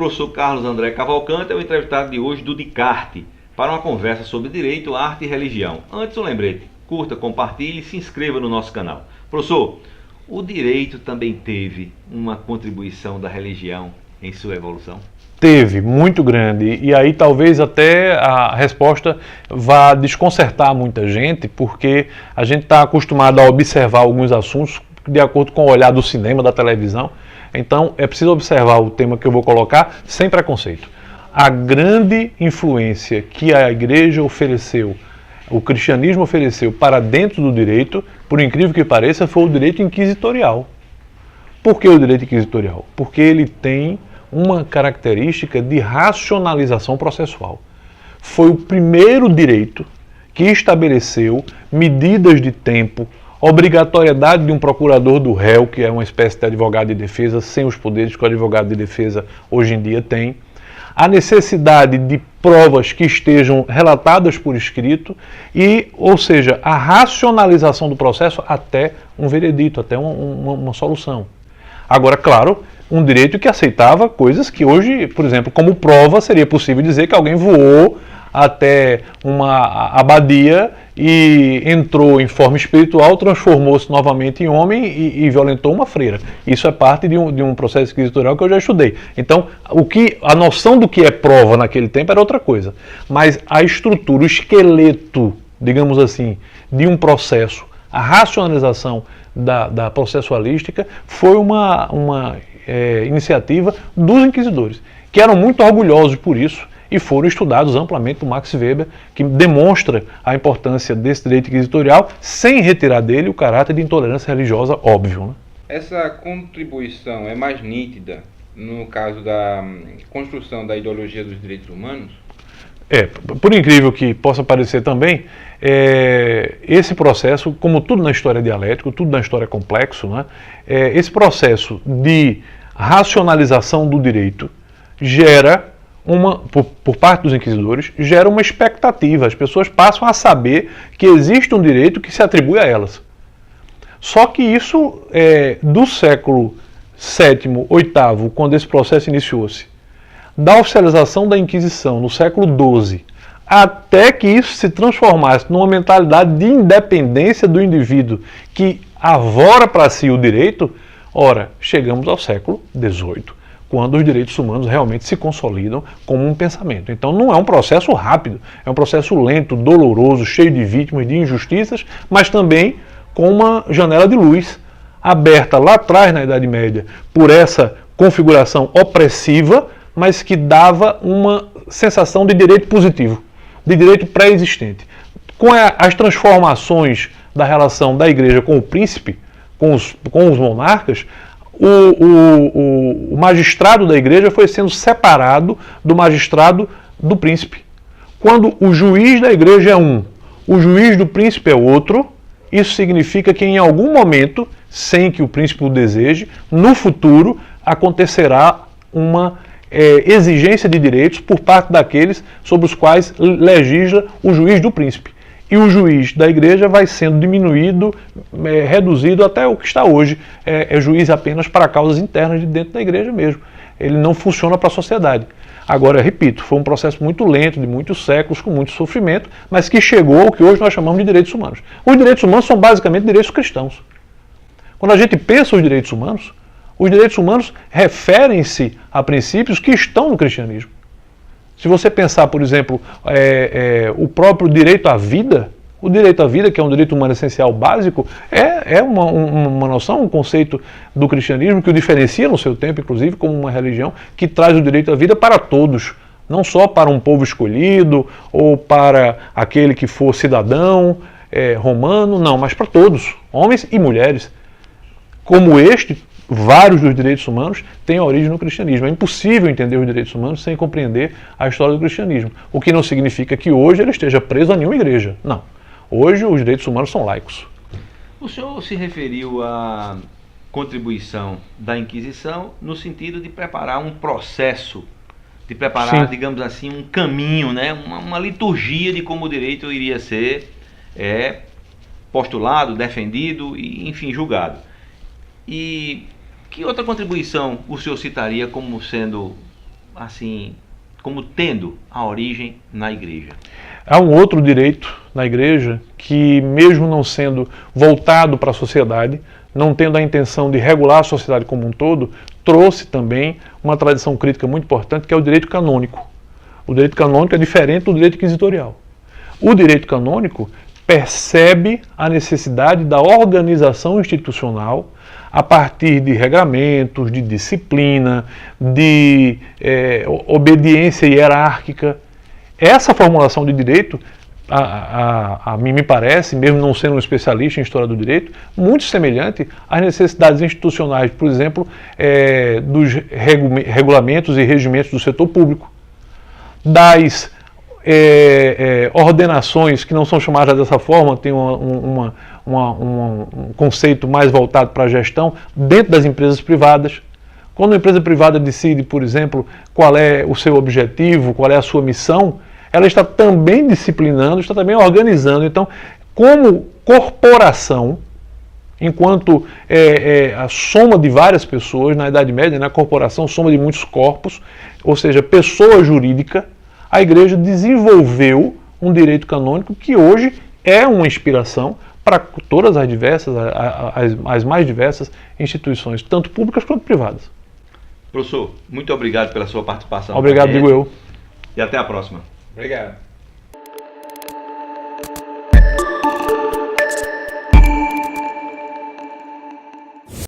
professor Carlos André Cavalcante é o entrevistado de hoje do DICARTE, para uma conversa sobre direito, arte e religião. Antes, um lembrete, curta, compartilhe e se inscreva no nosso canal. Professor, o direito também teve uma contribuição da religião em sua evolução? Teve, muito grande, e aí talvez até a resposta vá desconcertar muita gente, porque a gente está acostumado a observar alguns assuntos de acordo com o olhar do cinema, da televisão, então é preciso observar o tema que eu vou colocar sem preconceito. A grande influência que a igreja ofereceu, o cristianismo ofereceu para dentro do direito, por incrível que pareça, foi o direito inquisitorial. Por que o direito inquisitorial? Porque ele tem uma característica de racionalização processual. Foi o primeiro direito que estabeleceu medidas de tempo, obrigatoriedade de um procurador do réu, que é uma espécie de advogado de defesa, sem os poderes que o advogado de defesa hoje em dia tem, a necessidade de provas que estejam relatadas por escrito e, ou seja, a racionalização do processo até um veredito, até uma solução. Agora, claro, um direito que aceitava coisas que hoje, por exemplo, como prova, seria possível dizer que alguém voou até uma abadia e entrou em forma espiritual, transformou-se novamente em homem e violentou uma freira. Isso é parte de um processo inquisitorial que eu já estudei. Então, a noção do que é prova naquele tempo era outra coisa. Mas a estrutura, o esqueleto, digamos assim, de um processo, a racionalização da processualística foi uma iniciativa dos inquisidores, que eram muito orgulhosos por isso e foram estudados amplamente por Max Weber, que demonstra a importância desse direito inquisitorial sem retirar dele o caráter de intolerância religiosa óbvio, né? Essa contribuição é mais nítida no caso da construção da ideologia dos direitos humanos? Por incrível que possa parecer também, esse processo, como tudo na história é dialético, tudo na história é complexo, né? Esse processo de racionalização do direito gera por parte dos inquisidores, gera uma expectativa. As pessoas passam a saber que existe um direito que se atribui a elas. Só que isso, do século VII, VIII, quando esse processo iniciou-se, da oficialização da Inquisição no século XII, até que isso se transformasse numa mentalidade de independência do indivíduo que avora para si o direito, ora, chegamos ao século XVIII, quando os direitos humanos realmente se consolidam como um pensamento. Então não é um processo rápido, é um processo lento, doloroso, cheio de vítimas, de injustiças, mas também com uma janela de luz aberta lá atrás na Idade Média por essa configuração opressiva, mas que dava uma sensação de direito positivo, de direito pré-existente. Com as transformações da relação da igreja com o príncipe, com os monarcas, o magistrado da igreja foi sendo separado do magistrado do príncipe. Quando o juiz da igreja é um, o juiz do príncipe é outro, isso significa que em algum momento, sem que o príncipe o deseje, no futuro acontecerá uma exigência de direitos por parte daqueles sobre os quais legisla o juiz do príncipe. E o juiz da igreja vai sendo diminuído, reduzido até o que está hoje. É juiz apenas para causas internas de dentro da igreja mesmo. Ele não funciona para a sociedade. Agora, repito, foi um processo muito lento, de muitos séculos, com muito sofrimento, mas que chegou ao que hoje nós chamamos de direitos humanos. Os direitos humanos são basicamente direitos cristãos. Quando a gente pensa os direitos humanos referem-se a princípios que estão no cristianismo. Se você pensar, por exemplo, o próprio direito à vida, o direito à vida, que é um direito humano essencial básico, é uma noção, um conceito do cristianismo que o diferencia no seu tempo, inclusive, como uma religião que traz o direito à vida para todos, não só para um povo escolhido ou para aquele que for cidadão romano, não, mas para todos, homens e mulheres. Como vários dos direitos humanos têm origem no cristianismo. É impossível entender os direitos humanos sem compreender a história do cristianismo. O que não significa que hoje ele esteja preso a nenhuma igreja. Não. Hoje os direitos humanos são laicos. O senhor se referiu à contribuição da Inquisição no sentido de preparar um processo, de preparar, sim, digamos assim, um caminho, né? uma liturgia de como o direito iria ser postulado, defendido e, enfim, julgado. E que outra contribuição o senhor citaria como sendo assim, como tendo a origem na igreja? Há um outro direito na igreja que, mesmo não sendo voltado para a sociedade, não tendo a intenção de regular a sociedade como um todo, trouxe também uma tradição crítica muito importante, que é o direito canônico. O direito canônico é diferente do direito inquisitorial. O direito canônico percebe a necessidade da organização institucional a partir de regramentos, de disciplina, de obediência hierárquica. Essa formulação de direito, a mim me parece, mesmo não sendo um especialista em história do direito, muito semelhante às necessidades institucionais, por exemplo, dos regulamentos e regimentos do setor público, das ordenações que não são chamadas dessa forma, tem um conceito mais voltado para a gestão dentro das empresas privadas. Quando a empresa privada decide, por exemplo, qual é o seu objetivo, qual é a sua missão, ela está também disciplinando, está também organizando. Então, como corporação, enquanto a soma de várias pessoas, na Idade Média, na corporação, soma de muitos corpos, ou seja, pessoa jurídica, a igreja desenvolveu um direito canônico que hoje é uma inspiração para todas as diversas, as mais diversas instituições, tanto públicas quanto privadas. Professor, muito obrigado pela sua participação. Obrigado, digo eu. E até a próxima. Obrigado.